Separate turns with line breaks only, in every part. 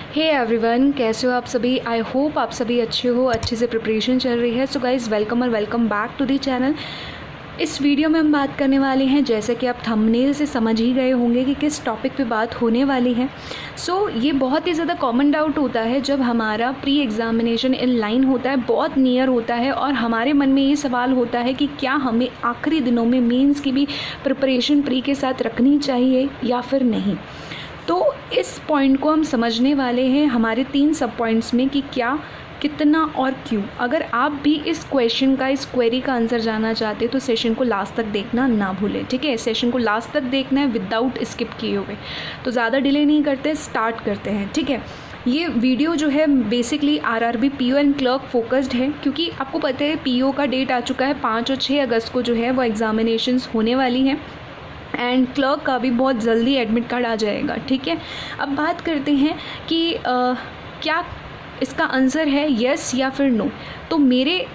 Hey everyone, कैसे हो आप सभी। आई होप आप सभी अच्छे हो, अच्छे से प्रिपरेशन चल रही है। सो गाइज़, वेलकम और welcome back to the channel. इस वीडियो में हम बात करने वाले हैं, जैसे कि आप थंबनेल से समझ ही गए होंगे कि किस टॉपिक पे बात होने वाली है। सो ये बहुत ही ज़्यादा कॉमन डाउट होता है जब हमारा प्री एग्ज़ामिनेशन इन लाइन होता है, बहुत नियर होता है, और हमारे मन में ये सवाल होता है कि क्या हमें आखिरी दिनों में मेंस की भी प्रिपरेशन प्री के साथ रखनी चाहिए या फिर नहीं। तो इस पॉइंट को हम समझने वाले हैं हमारे 3 सब पॉइंट्स में कि क्या, कितना और क्यों। अगर आप भी इस क्वेश्चन का, इस क्वेरी का आंसर जानना चाहते हैं तो सेशन को लास्ट तक देखना ना भूलें। ठीक है, सेशन को लास्ट तक देखना है विदाउट स्किप किए हुए। तो ज़्यादा डिले नहीं करते, स्टार्ट करते हैं। ठीक है, ये वीडियो जो है basically RRB PO and clerk focused है, क्योंकि आपको पता है पीओ का डेट आ चुका है। 5 और 6 अगस्त को जो है वो एग्ज़ामिनेशंस होने वाली हैं, एंड क्लर्क का भी बहुत जल्दी एडमिट कार्ड आ जाएगा। ठीक है, अब बात करते हैं कि क्या इसका आंसर है येस या फिर नो। तो मेरे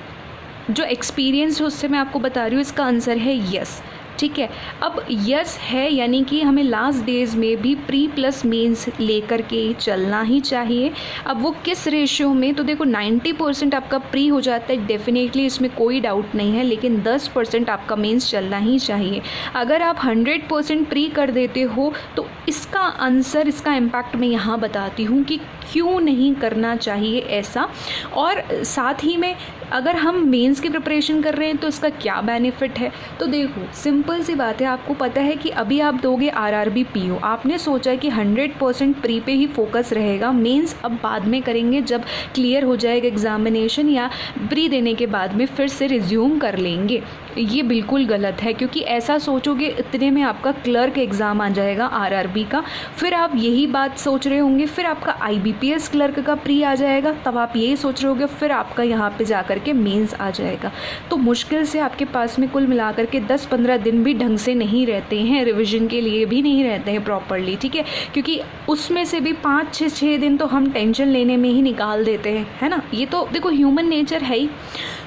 जो एक्सपीरियंस है उससे मैं आपको बता रही हूँ, इसका आंसर है येस। ठीक है, अब यस है यानी कि हमें लास्ट डेज़ में भी प्री प्लस मेंस लेकर के चलना ही चाहिए। अब वो किस रेशियो में, तो देखो 90% आपका प्री हो जाता है डेफिनेटली, इसमें कोई डाउट नहीं है, लेकिन 10% आपका मेंस चलना ही चाहिए। अगर आप 100% प्री कर देते हो तो इसका आंसर, इसका इम्पैक्ट मैं यहाँ बताती हूँ कि क्यों नहीं करना चाहिए ऐसा, और साथ ही में अगर हम मेंस की प्रिपरेशन कर रहे हैं तो इसका क्या बेनिफिट है। तो देखो सिंपल सी बात है, आपको पता है कि अभी आप दोगे आरआरबी पीओ, आपने सोचा कि 100% प्री पे ही फोकस रहेगा, मेंस अब बाद में करेंगे जब क्लियर हो जाएगा एग्जामिनेशन, या प्री देने के बाद में फिर से रिज्यूम कर लेंगे। ये बिल्कुल गलत है, क्योंकि ऐसा सोचोगे इतने में आपका क्लर्क एग्ज़ाम आ जाएगा आरआरबी का, फिर आप यही बात सोच रहे होंगे, फिर आपका आईबीपीएस क्लर्क का प्री आ जाएगा, तब आप यही सोच रहे होंगे, फिर आपका यहाँ पे जा कर के मेंस आ जाएगा। तो मुश्किल से आपके पास में कुल मिलाकर के 10-15 दिन भी ढंग से नहीं रहते हैं, रिविज़न के लिए भी नहीं रहते हैं प्रॉपरली। ठीक है, क्योंकि उसमें से भी 5-6 दिन तो हम टेंशन लेने में ही निकाल देते हैं, है ना। ये तो देखो ह्यूमन नेचर है ही।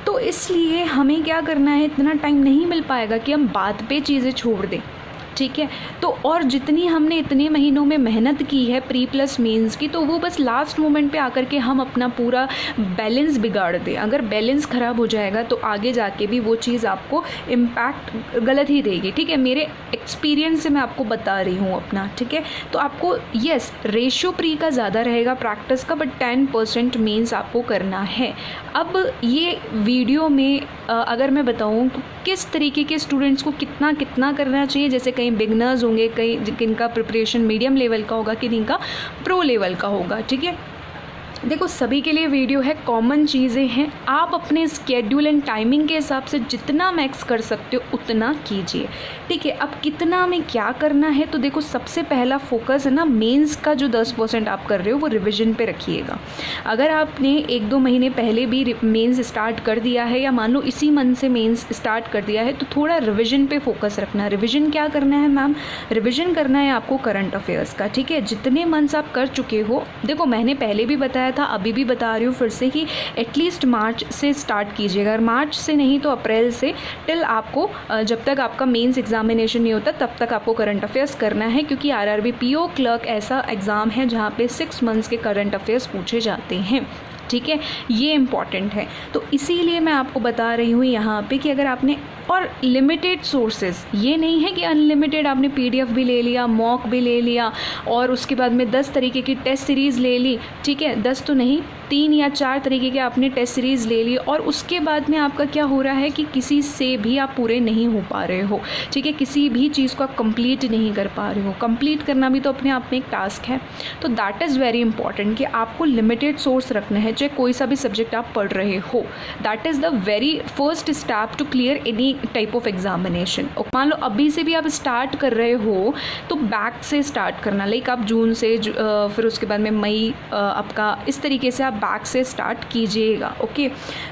तो इसलिए हमें क्या करना है, इतना टाइम नहीं मिल पाएगा कि हम बाद पे चीज़ें छोड़ दें। ठीक है, तो और जितनी हमने इतने महीनों में मेहनत की है प्री प्लस मेंस की, तो वो बस लास्ट मोमेंट पे आकर के हम अपना पूरा बैलेंस बिगाड़ दें। अगर बैलेंस ख़राब हो जाएगा तो आगे जाके भी वो चीज़ आपको इम्पैक्ट गलत ही देगी। ठीक है, मेरे एक्सपीरियंस से मैं आपको बता रही हूँ अपना। ठीक है, तो आपको यस रेशियो प्री का ज़्यादा रहेगा प्रैक्टिस का, बट 10% मेंस आपको करना है। अब ये वीडियो में अगर मैं बताऊँ तो किस तरीके के स्टूडेंट्स को कितना कितना करना चाहिए, जैसे कई बिगनर्स होंगे, कई जिनका प्रिपरेशन मीडियम लेवल का होगा, किन्हीं का प्रो लेवल का होगा। ठीक है, देखो सभी के लिए वीडियो है, कॉमन चीज़ें हैं, आप अपने स्केड्यूल एंड टाइमिंग के हिसाब से जितना मैक्स कर सकते हो उतना कीजिए। ठीक है, अब कितना में क्या करना है, तो देखो सबसे पहला फोकस है ना, मेंस का जो 10% आप कर रहे हो वो रिवीजन पे रखिएगा। अगर आपने 1-2 महीने पहले भी मेंस स्टार्ट कर दिया है, या मान लो इसी मंथ से मेंस स्टार्ट कर दिया है, तो थोड़ा रिवीजन पे फोकस रखना। रिवीजन क्या करना है मैम, रिवीजन करना है आपको करंट अफेयर्स का। ठीक है, जितने मंथ्स आप कर चुके हो, देखो मैंने पहले भी बताया था, अभी भी बता रही हूँ फिर से कि एटलीस्ट मार्च से स्टार्ट कीजिएगा, मार्च से नहीं तो अप्रैल से, टिल आपको जब तक आपका मेंस एग्जामिनेशन नहीं होता तब तक आपको करंट अफेयर्स करना है, क्योंकि आरआरबी पीओ क्लर्क ऐसा एग्ज़ाम है जहाँ पे 6 मंथ्स के करंट अफेयर्स पूछे जाते हैं। ठीक है, ये इम्पॉर्टेंट है, तो इसीलिए मैं आपको बता रही हूँ यहाँ पे कि अगर आपने, और लिमिटेड सोर्सेज, ये नहीं है कि अनलिमिटेड आपने पीडीएफ भी ले लिया, मॉक भी ले लिया, और उसके बाद में 10 तरीके की टेस्ट सीरीज़ ले ली। ठीक है, 10 तो नहीं, 3 या 4 तरीके के आपने टेस्ट सीरीज़ ले ली, और उसके बाद में आपका क्या हो रहा है कि किसी से भी आप पूरे नहीं हो पा रहे हो। ठीक है, किसी भी चीज़ को आप कंप्लीट नहीं कर पा रहे हो। कंप्लीट करना भी तो अपने आप में एक टास्क है। तो दैट इज़ वेरी इंपॉर्टेंट कि आपको लिमिटेड सोर्स रखना है, चाहे कोई सा भी सब्जेक्ट आप पढ़ रहे हो। That is the very first step to clear any type of examination. मान लो अभी से भी आप स्टार्ट कर रहे हो तो बैक से स्टार्ट करना, लाइक आप जून से फिर उसके बाद में मई आपका, इस तरीके से आप बैक से स्टार्ट कीजिएगा। ओके,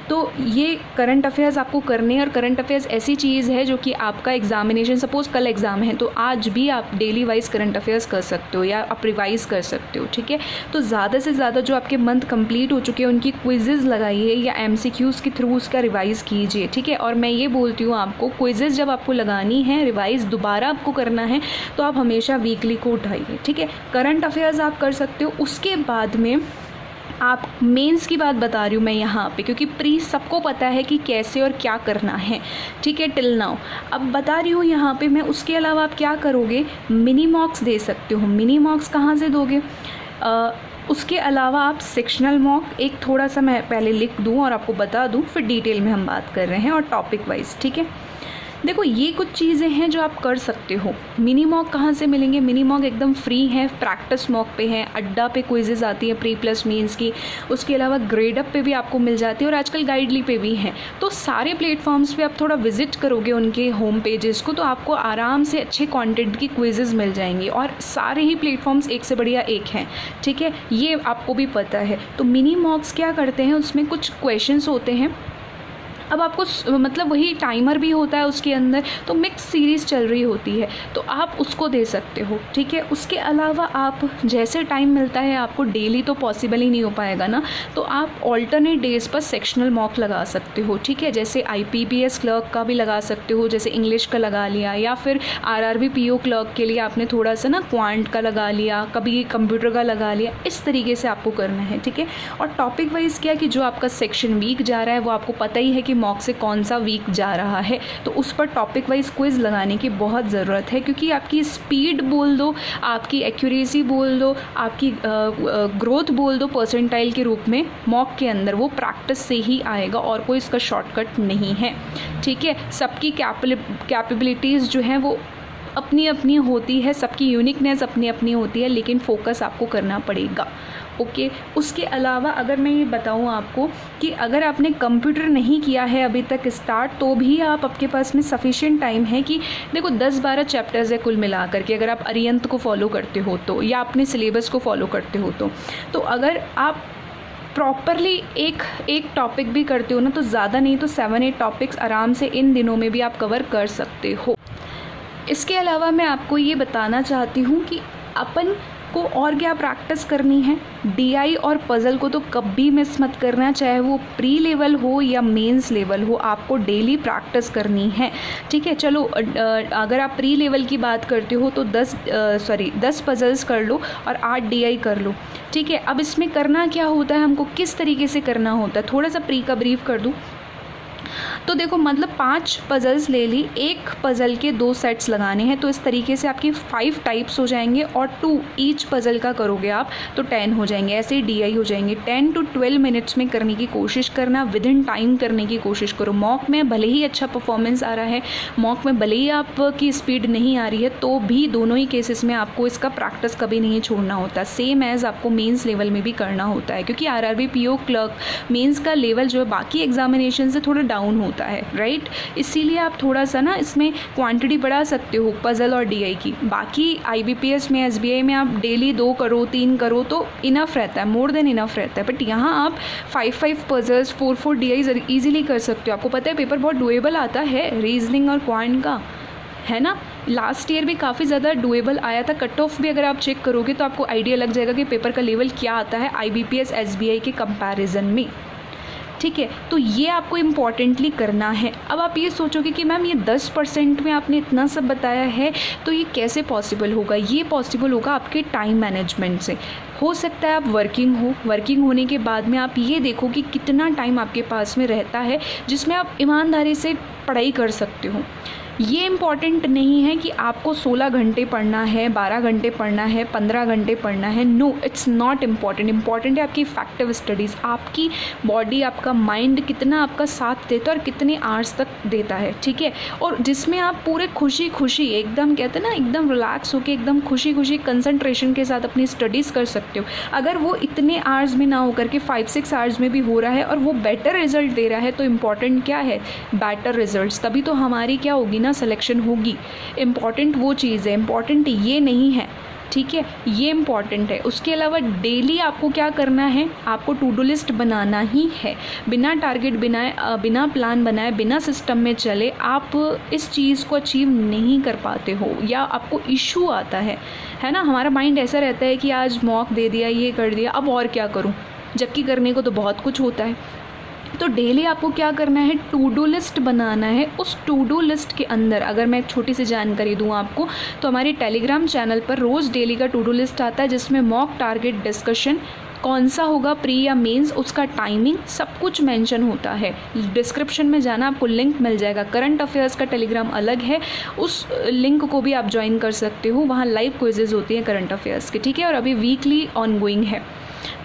तो ये करंट अफेयर्स आपको करने, और करंट अफेयर्स ऐसी चीज़ है जो कि आपका एग्जामिनेशन, सपोज कल एग्ज़ाम है तो आज भी आप डेली वाइज करंट अफेयर्स कर सकते हो, या आप रिवाइज़ कर सकते हो। ठीक है, तो ज़्यादा से ज़्यादा जो आपके मंथ कंप्लीट हो चुके हैं उनकी क्विजेज़ लगाइए, या एमसीक्यूज़ के थ्रू उसका रिवाइज़ कीजिए। ठीक है, और मैं ये बोलती हूँ दूँ आपको, क्विजेज़ जब आपको लगानी है, रिवाइज़ दोबारा आपको करना है, तो आप हमेशा वीकली को उठाइए, ठीक है। करंट अफेयर्स आप कर सकते हो। उसके बाद में आप मेंस की बात बता रही हूँ मैं यहाँ पे, क्योंकि प्री सबको पता है कि कैसे और क्या करना है, ठीक है, टिल नाउ। अब बता रही हूँ यहाँ पे मैं, उसके अलावा आप क्या करोगे, मिनी मॉक्स दे सकते हो। मिनी मॉक्स कहाँ से दोगे? उसके अलावा आप सेक्शनल मॉक, एक थोड़ा सा मैं पहले लिख दूँ और आपको बता दूँ, फिर डिटेल में हम बात कर रहे हैं और टॉपिक वाइज, ठीक है। देखो ये कुछ चीज़ें हैं जो आप कर सकते हो। मिनी मॉक कहाँ से मिलेंगे? मिनी मॉक एकदम फ्री है, प्रैक्टिस मॉक पे है, अड्डा पे क्विजेज़ आती है प्री प्लस मेंस की, उसके अलावा ग्रेड अप पे भी आपको मिल जाती है और आजकल गाइडली पे भी हैं। तो सारे प्लेटफॉर्म्स पे आप थोड़ा विजिट करोगे उनके होम पेजेस को, तो आपको आराम से अच्छे कंटेंट की क्विजेज़ मिल जाएंगी और सारे ही प्लेटफॉर्म्स एक से बढ़िया एक हैं, ठीक है, ये आपको भी पता है। तो मिनी मॉक्स क्या करते हैं, उसमें कुछ क्वेश्चंस होते हैं। अब आपको मतलब वही टाइमर भी होता है उसके अंदर, तो मिक्स सीरीज़ चल रही होती है, तो आप उसको दे सकते हो, ठीक है। उसके अलावा आप जैसे टाइम मिलता है, आपको डेली तो पॉसिबल ही नहीं हो पाएगा ना, तो आप ऑल्टरनेट डेज़ पर सेक्शनल मॉक लगा सकते हो, ठीक है। जैसे IPPS क्लर्क का भी लगा सकते हो, जैसे इंग्लिश का लगा लिया, या फिर RRB PO क्लर्क के लिए आपने थोड़ा सा ना क्वांट का लगा लिया, कभी कंप्यूटर का लगा लिया, इस तरीके से आपको करना है, ठीक है। और टॉपिक वाइज क्या कि जो आपका सेक्शन वीक जा रहा है वो आपको पता ही है कि मॉक से कौन सा वीक जा रहा है, तो उस पर टॉपिक वाइज क्विज लगाने की बहुत ज़रूरत है, क्योंकि आपकी स्पीड बोल दो, आपकी एक्यूरेसी बोल दो, आपकी ग्रोथ बोल दो परसेंटाइल के रूप में मॉक के अंदर, वो प्रैक्टिस से ही आएगा और कोई इसका शॉर्टकट नहीं है, ठीक है। सबकी कैपेबिलिटीज़ जो हैं वो अपनी अपनी होती है, सबकी यूनिकनेस अपनी अपनी होती है, लेकिन फोकस आपको करना पड़ेगा, ओके। उसके अलावा अगर मैं ये बताऊँ आपको कि अगर आपने कंप्यूटर नहीं किया है अभी तक स्टार्ट, तो भी आपके पास में सफिशिएंट टाइम है कि देखो 10-12 चैप्टर्स है कुल मिला करके, अगर आप अरिहंत को फॉलो करते हो तो, या अपने सिलेबस को फॉलो करते हो तो अगर आप प्रॉपरली एक टॉपिक भी करते हो ना, तो ज़्यादा नहीं तो 7-8 टॉपिक्स आराम से इन दिनों में भी आप कवर कर सकते हो। इसके अलावा मैं आपको ये बताना चाहती हूँ कि अपन को और क्या प्रैक्टिस करनी है। DI और पज़ल को तो कभी मिस मत करना, चाहे वो प्री लेवल हो या मेंस लेवल हो, आपको डेली प्रैक्टिस करनी है, ठीक है। चलो अगर आप प्री लेवल की बात करते हो तो 10 पज़ल्स कर लो और 8 DI कर लो, ठीक है। अब इसमें करना क्या होता है, हमको किस तरीके से करना होता है, थोड़ा सा प्री का ब्रीफ कर दूँ तो देखो, मतलब 5 पज़ल्स ले ली, एक पज़ल के 2 सेट्स लगाने हैं, तो इस तरीके से आपकी 5 टाइप्स हो जाएंगे और 2 ईच पज़ल का करोगे आप तो 10 हो जाएंगे, ऐसे ही DI हो जाएंगे। 10 to 12 मिनट्स में करने की कोशिश करना, विद इन टाइम करने की कोशिश करो। मॉक में भले ही अच्छा परफॉर्मेंस आ रहा है, मॉक में भले ही आपकी स्पीड नहीं आ रही है, तो भी दोनों ही केसेस में आपको इसका प्रैक्टिस कभी नहीं छोड़ना होता, सेम एज़ आपको मेंस लेवल में भी करना होता है, क्योंकि RRB PO क्लर्क मेंस का लेवल जो है बाकी एग्जामिनेशन से थोड़ा डाउन होता है, राइट। इसीलिए आप थोड़ा सा ना इसमें क्वांटिटी बढ़ा सकते हो पज़ल और DI की। बाकी IBPS में, SBI में आप डेली 2 करो 3 करो तो इनफ रहता है, मोर देन इनफ रहता है। बट यहाँ आप 5 पज़ल्स 4 DI ईजिली कर सकते हो। आपको पता है पेपर बहुत डुएबल आता है रीजनिंग और क्वांट का, है ना। लास्ट ईयर भी काफ़ी ज़्यादा डुएबल आया था। कट ऑफ भी अगर आप चेक करोगे तो आपको आइडिया लग जाएगा कि पेपर का लेवल क्या आता है IBPS SBI के कंपैरिजन में, ठीक है। तो ये आपको इम्पॉर्टेंटली करना है। अब आप ये सोचोगे कि मैम ये 10% में आपने इतना सब बताया है तो ये कैसे पॉसिबल होगा। ये पॉसिबल होगा आपके टाइम मैनेजमेंट से। हो सकता है आप वर्किंग होने के बाद में आप ये देखो कि कितना टाइम आपके पास में रहता है जिसमें आप ईमानदारी से पढ़ाई कर सकते हो। ये इम्पॉर्टेंट नहीं है कि आपको 16 घंटे पढ़ना है, 12 घंटे पढ़ना है, 15 घंटे पढ़ना है। No, it's not important. Important है आपकी इफेक्टिव स्टडीज़, आपकी बॉडी, आपका माइंड कितना आपका साथ देता है और कितने आवर्स तक देता है, ठीक है। और जिसमें आप पूरे खुशी एकदम कहते हैं ना, एकदम रिलैक्स होकर एकदम खुशी कंसंट्रेशन के साथ अपनी स्टडीज़ कर सकते हो। अगर वो इतने आवर्स में ना होकर के 5-6 आवर्स में भी हो रहा है और वो बेटर रिजल्ट दे रहा है, तो इम्पॉर्टेंट क्या है, बेटर रिजल्ट्स। तभी तो हमारी क्या होगी ना, सिलेक्शन होगी। इम्पॉर्टेंट वो चीज़ है, इम्पॉर्टेंट ये नहीं है, ठीक है। ये इम्पॉर्टेंट है। उसके अलावा डेली आपको क्या करना है, आपको टू डू लिस्ट बनाना ही है। बिना टारगेट बनाए, बिना प्लान बनाए, बिना सिस्टम में चले आप इस चीज़ को अचीव नहीं कर पाते हो, या आपको इशू आता है ना। हमारा माइंड ऐसा रहता है कि आज मॉक दे दिया, ये कर दिया, अब और क्या करूँ, जबकि करने को तो बहुत कुछ होता है। तो डेली आपको क्या करना है, टू डू लिस्ट बनाना है। उस टू डू लिस्ट के अंदर अगर मैं एक छोटी सी जानकारी दूँ आपको, तो हमारे टेलीग्राम चैनल पर रोज़ डेली का टू डू लिस्ट आता है, जिसमें मॉक टारगेट डिस्कशन कौन सा होगा, प्री या मेंस, उसका टाइमिंग सब कुछ मेंशन होता है। डिस्क्रिप्शन में जाना, आपको लिंक मिल जाएगा। करंट अफेयर्स का टेलीग्राम अलग है, उस लिंक को भी आप ज्वाइन कर सकते हो। वहाँ लाइव क्विजेज़ होती हैं करंट अफेयर्स के, ठीक है। और अभी वीकली ऑनगोइंग है,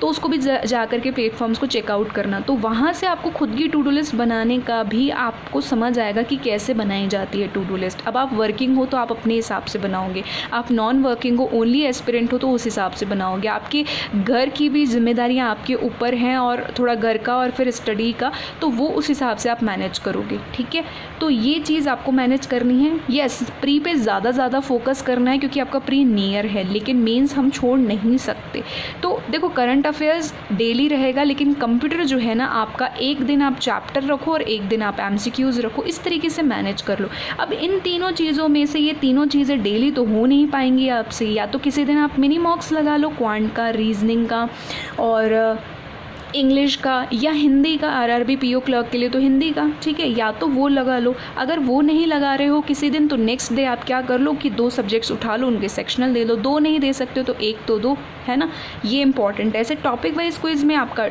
तो उसको भी जा करके प्लेटफॉर्म्स को चेकआउट करना। तो वहाँ से आपको खुद की टू डू लिस्ट बनाने का भी आपको समझ आएगा कि कैसे बनाई जाती है टू डू लिस्ट। अब आप वर्किंग हो तो आप अपने हिसाब से बनाओगे, आप नॉन वर्किंग हो, ओनली एस्पिरेंट हो तो उस हिसाब से बनाओगे। आपके घर की भी जिम्मेदारियाँ आपके ऊपर हैं, और थोड़ा घर का और फिर स्टडी का, तो वो उस हिसाब से आप मैनेज करोगे, ठीक है। तो ये चीज़ आपको मैनेज करनी है। यस, प्री पे ज़्यादा फोकस करना है, क्योंकि आपका प्री नियर है, लेकिन मेंस हम छोड़ नहीं सकते। तो देखो, करंट अफेयर्स डेली रहेगा, लेकिन कंप्यूटर जो है ना आपका, एक दिन आप चैप्टर रखो और एक दिन आप एमसीक्यूज़ रखो, इस तरीके से मैनेज कर लो। अब इन तीनों चीज़ों में से ये तीनों चीज़ें डेली तो हो नहीं पाएंगी आपसे, या तो किसी दिन आप मिनी मॉक्स लगा लो, क्वांट का, रीजनिंग का और इंग्लिश का, या हिंदी का, आरआरबी पीओ क्लर्क के लिए तो हिंदी का, ठीक है, या तो वो लगा लो। अगर वो नहीं लगा रहे हो किसी दिन, तो नेक्स्ट डे आप क्या कर लो कि 2 सब्जेक्ट्स उठा लो, उनके सेक्शनल दे लो। 2 नहीं दे सकते हो तो 1 तो दो, है ना। ये इंपॉर्टेंट है। ऐसे टॉपिक वाइज क्विज में आपका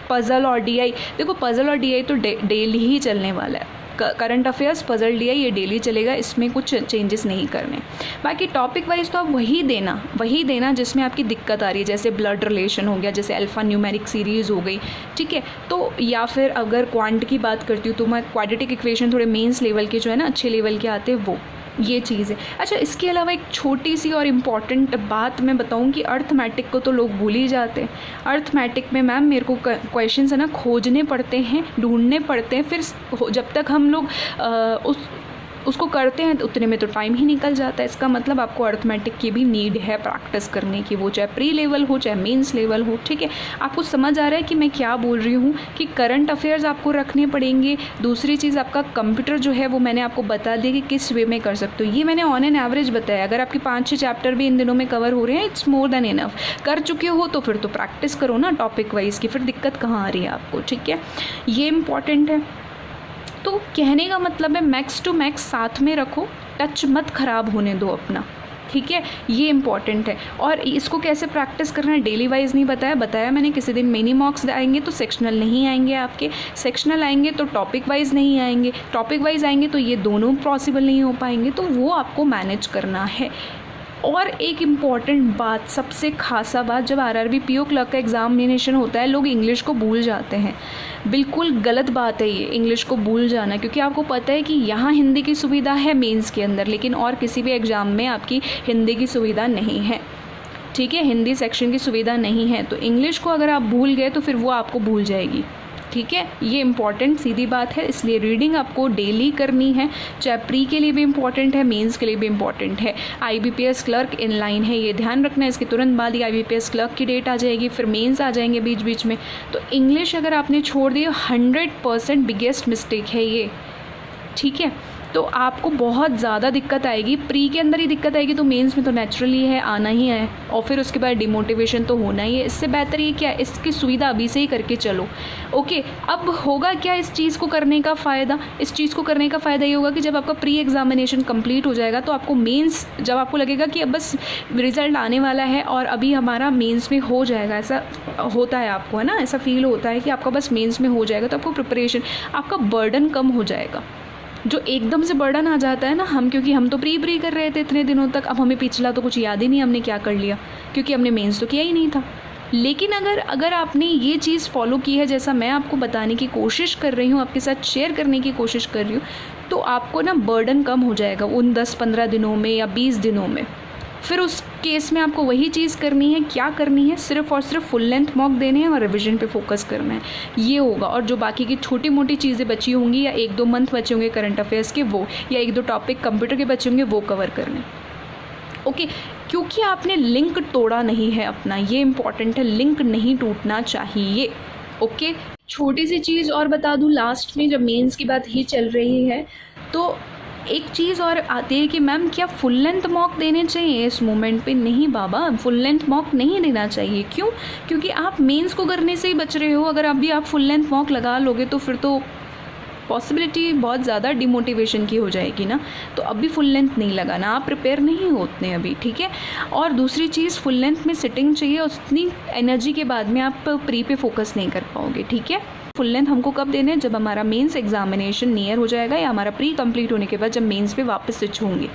पज़ल और डीआई, देखो पज़ल और डीआई तो डेली ही चलने वाला है। करंट अफेयर्स, पज़ल, डीआई, ये डेली चलेगा, इसमें कुछ चेंजेस नहीं करने। बाकी टॉपिक वाइज तो आप वही देना जिसमें आपकी दिक्कत आ रही है, जैसे ब्लड रिलेशन हो गया, जैसे अल्फ़ा न्यूमेरिक सीरीज़ हो गई, ठीक है। तो या फिर अगर क्वांट की बात करती हूँ तो मैं क्वाड्रेटिक इक्वेशन थोड़े मेंस लेवल के जो है ना, अच्छे लेवल के आते हैं, वो ये चीज़ है। अच्छा, इसके अलावा एक छोटी सी और इम्पॉर्टेंट बात मैं बताऊं कि अर्थमेटिक को तो लोग भूल ही जाते हैं। अर्थमेटिक में मैम मेरे को क्वेश्चंस है ना खोजने पड़ते हैं, ढूंढने पड़ते हैं, फिर जब तक हम लोग उसको करते हैं उतने में तो टाइम ही निकल जाता है। इसका मतलब आपको अर्थमेटिक की भी नीड है प्रैक्टिस करने की, वो चाहे प्री लेवल हो चाहे मेंस लेवल हो, ठीक है। आपको समझ आ रहा है कि मैं क्या बोल रही हूँ, कि करंट अफेयर्स आपको रखने पड़ेंगे। दूसरी चीज़, आपका कंप्यूटर जो है वो मैंने आपको बता दिया कि किस वे में कर सकते हो। ये मैंने ऑन एन एवरेज बताया। अगर आपके 5-6 चैप्टर भी इन दिनों में कवर हो रहे हैं, इट्स मोर देन इनफ। कर चुके हो तो फिर तो प्रैक्टिस करो ना टॉपिक वाइज की, फिर दिक्कत कहाँ आ रही है आपको, ठीक है। ये इंपॉर्टेंट है। तो कहने का मतलब है मैक्स टू मैक्स साथ में रखो, टच मत ख़राब होने दो अपना, ठीक है। ये इंपॉर्टेंट है। और इसको कैसे प्रैक्टिस करना है, डेली वाइज नहीं बताया मैंने। किसी दिन मिनी मॉक्स आएंगे तो सेक्शनल नहीं आएंगे आपके, सेक्शनल आएंगे तो टॉपिक वाइज नहीं आएंगे, टॉपिक वाइज आएंगे तो ये दोनों पॉसिबल नहीं हो पाएंगे, तो वो आपको मैनेज करना है। और एक इम्पॉर्टेंट बात, सबसे खासा बात, जब आरआरबी पीओ क्लर्क का एग्जामिनेशन होता है, लोग इंग्लिश को भूल जाते हैं। बिल्कुल गलत बात है ये, इंग्लिश को भूल जाना, क्योंकि आपको पता है कि यहाँ हिंदी की सुविधा है मेंस के अंदर, लेकिन और किसी भी एग्ज़ाम में आपकी हिंदी की सुविधा नहीं है, ठीक है। हिंदी सेक्शन की सुविधा नहीं है, तो इंग्लिश को अगर आप भूल गए तो फिर वो आपको भूल जाएगी, ठीक है। ये इंपॉर्टेंट सीधी बात है। इसलिए रीडिंग आपको डेली करनी है, चाहे प्री के लिए भी इम्पॉर्टेंट है, मेंस के लिए भी इम्पॉर्टेंट है। आईबीपीएस क्लर्क इन लाइन है, ये ध्यान रखना है। इसके तुरंत बाद ही आईबीपीएस क्लर्क की डेट आ जाएगी, फिर मेंस आ जाएंगे बीच बीच में। तो इंग्लिश अगर आपने छोड़ दी, 100% बिगेस्ट मिस्टेक है ये, ठीक है। तो आपको बहुत ज़्यादा दिक्कत आएगी। प्री के अंदर ही दिक्कत आएगी तो मेंस में तो नेचुरली है, आना ही है, और फिर उसके बाद डिमोटिवेशन तो होना ही है। इससे बेहतर ये क्या, इसकी सुविधा अभी से ही करके चलो, ओके। अब होगा क्या इस चीज़ को करने का फ़ायदा, इस चीज़ को करने का फ़ायदा ये होगा कि जब आपका प्री एग्जामिनेशन कंप्लीट हो जाएगा, तो आपको मेंस, जब आपको लगेगा कि अब बस रिज़ल्ट आने वाला है और अभी हमारा मेंस में हो जाएगा, ऐसा होता है आपको, है ना, ऐसा फील होता है कि आपका बस मेंस में हो जाएगा, तो आपको प्रिपरेशन, आपका बर्डन कम हो जाएगा। जो एकदम से बर्डन आ जाता है ना, क्योंकि हम तो प्री कर रहे थे इतने दिनों तक, अब हमें पिछला तो कुछ याद ही नहीं हमने क्या कर लिया, क्योंकि हमने मेंस तो किया ही नहीं था। लेकिन अगर आपने ये चीज़ फॉलो की है, जैसा मैं आपको बताने की कोशिश कर रही हूँ, आपके साथ शेयर करने की कोशिश कर रही हूँ, तो आपको ना बर्डन कम हो जाएगा उन 10-15 दिनों में या 20 दिनों में। फिर उस केस में आपको वही चीज़ करनी है, क्या करनी है, सिर्फ और सिर्फ फुल लेंथ मॉक देने हैं और रिवीजन पे फोकस करना है, ये होगा। और जो बाकी की छोटी मोटी चीज़ें बची होंगी, या 1-2 मंथ बचे होंगे करंट अफेयर्स के, वो, या 1-2 टॉपिक कंप्यूटर के बचे होंगे, वो कवर करने, ओके। क्योंकि आपने लिंक तोड़ा नहीं है अपना, ये इंपॉर्टेंट है, लिंक नहीं टूटना चाहिए, ओके। छोटी सी चीज़ और बता दूँ लास्ट में, जब मेंस की बात ही चल रही है, तो एक चीज़ और आती है कि मैम क्या फुल लेंथ मॉक देने चाहिए इस मोमेंट पे? नहीं बाबा, फुल लेंथ मॉक नहीं देना चाहिए। क्यों? क्योंकि आप मेंस को करने से ही बच रहे हो। अगर अभी आप फुल लेंथ मॉक लगा लोगे तो फिर तो पॉसिबिलिटी बहुत ज़्यादा डिमोटिवेशन की हो जाएगी ना। तो अभी फुल लेंथ नहीं लगाना, आप प्रिपेयर नहीं हो उतने अभी, ठीक है। और दूसरी चीज़, फुल लेंथ में सिटिंग चाहिए, उतनी एनर्जी के बाद में आप प्री पे फोकस नहीं कर पाओगे, ठीक है। फुल लेंथ हमको कब देने हैं? जब हमारा मेंस एग्जामिनेशन नियर हो जाएगा या हमारा प्री कंप्लीट होने के बाद जब मेंस पे वापस स्विच होंगे,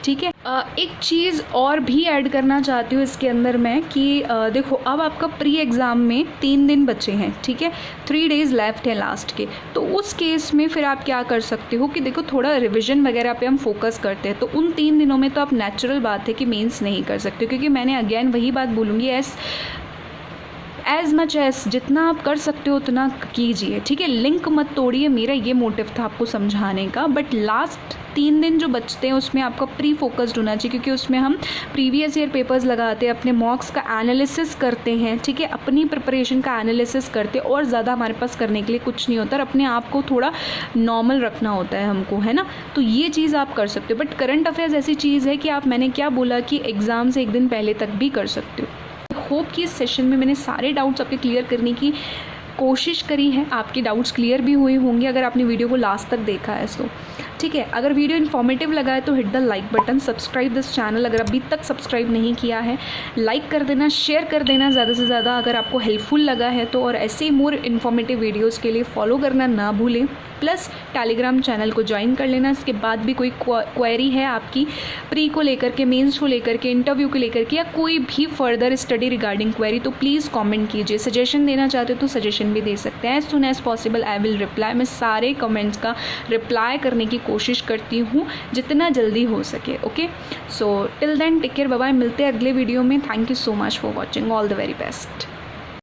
ठीक है। एक चीज़ और भी ऐड करना चाहती हूँ इसके अंदर मैं कि देखो अब आपका प्री एग्ज़ाम में 3 दिन बचे हैं, ठीक है, 3 डेज़ लेफ्ट है लास्ट के। तो उस केस में फिर आप क्या कर सकते हो कि देखो थोड़ा रिवीजन वगैरह पे हम फोकस करते हैं। तो उन 3 दिनों में तो आप नेचुरल बात है कि मेंस नहीं कर सकते, क्योंकि मैंने अगेन वही बात बोलूँगी, एज मच एज जितना आप कर सकते हो उतना कीजिए, ठीक है। लिंक मत तोड़िए, मेरा ये मोटिव था आपको समझाने का। बट लास्ट 3 दिन जो बचते हैं उसमें आपका प्री फोकस्ड होना चाहिए, क्योंकि उसमें हम प्रीवियस ईयर पेपर्स लगाते हैं, अपने मॉक्स का एनालिसिस करते हैं, ठीक है, अपनी प्रिपरेशन का एनालिसिस करते हैं। और ज़्यादा हमारे पास करने के लिए कुछ नहीं होता और अपने आप को थोड़ा नॉर्मल रखना होता है हमको, है ना। तो ये चीज़ आप कर सकते हो। बट करंट अफेयर्स ऐसी चीज़ है कि आप, मैंने क्या बोला कि एग्ज़ाम से 1 दिन पहले तक भी कर सकते हो। होप कि इस सेशन में मैंने सारे डाउट्स आपके क्लियर करने की कोशिश करी है। आपके डाउट्स क्लियर भी हुए होंगे अगर आपने वीडियो को लास्ट तक देखा है तो, ठीक है। अगर वीडियो इन्फॉर्मेटिव लगा है तो hit the like button, subscribe this channel अगर अभी तक सब्सक्राइब नहीं किया है, लाइक कर देना, शेयर कर देना ज़्यादा से ज़्यादा अगर आपको हेल्पफुल लगा है तो। और ऐसे ही मोर इन्फॉर्मेटिव वीडियोज़ के लिए फॉलो करना ना भूलें। प्लस टेलीग्राम चैनल को ज्वाइन कर लेना। इसके बाद भी कोई क्वेरी है आपकी प्री को लेकर के, मेंस को लेकर के, इंटरव्यू को लेकर के, या कोई भी फर्दर स्टडी रिगार्डिंग क्वेरी, तो प्लीज़ कमेंट कीजिए। सजेशन देना चाहते हो तो सजेशन भी दे सकते हैं। As soon as possible I will reply. मैं सारे कमेंट्स का रिप्लाई करने की कोशिश करती हूँ जितना जल्दी हो सके। Okay, so till then take care, bye bye. मिलते हैं अगले वीडियो में। Thank you so much for watching. All the very best.